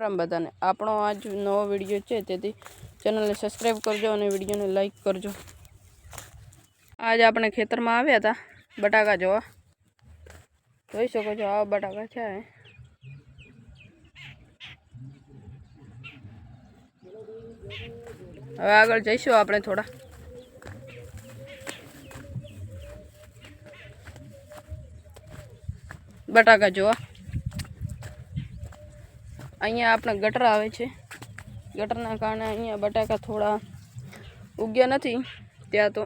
રામ બધાને આપણો આજ નવો વિડીયો છે, તેથી ચેનલને સબસ્ક્રાઈબ કરજો અને વિડીયોને લાઈક કરજો। આજ આપણે ખેતરમાં આવ્યા હતા બટાકા જોવા। જોઈ શકો છો આવા બટાકા છે। હવે આગળ જઈશું આપણે થોડા। બટાકા જોવા અહીંયા આપણે ગટર આવે છે, ગટરના કારણે અહીંયા બટાકા થોડા ઉગ્યા નથી ત્યાં તો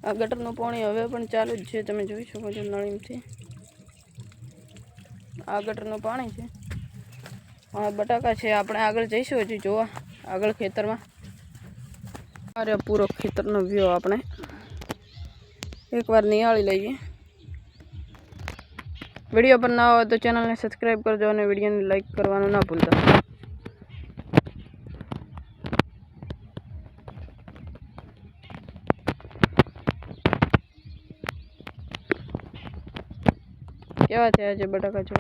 આ ગટરનું પાણી હવે પણ ચાલુ જ છે, તમે જોઈ શકો છો નળીથી આ ગટરનું પાણી છે। આ બટાકા છે, આપણે આગળ જઈશું હજી જોવા આગળ ખેતરમાં। અરે પૂરો ખેતરનો વ્યૂ આપણે એકવાર નિહાળી લઈએ। વિડીયો પર ના હોય તો ચેનલને સબસ્ક્રાઈબ કરજો અને વિડીયોને લાઈક કરવાનું ના ભૂલતા। કેવા થયા છે બટાકા જો।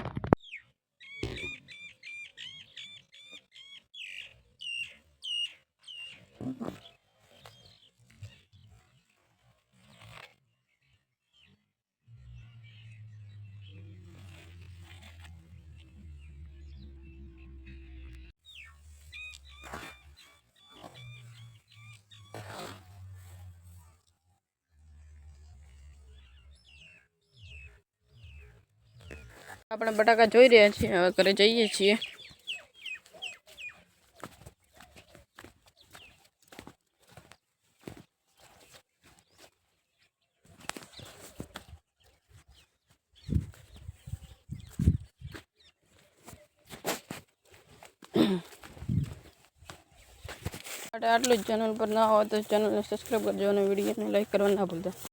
આપણે બટાકા જોઈ રહ્યા છીએ, હવે ઘરે જઈએ છીએ। આટલું જ, ચેનલ પર ના હોય તો ચેનલને સબસ્ક્રાઈબ કરજો અને વિડીયોને લાઈક કરવાનું ના ભૂલતા।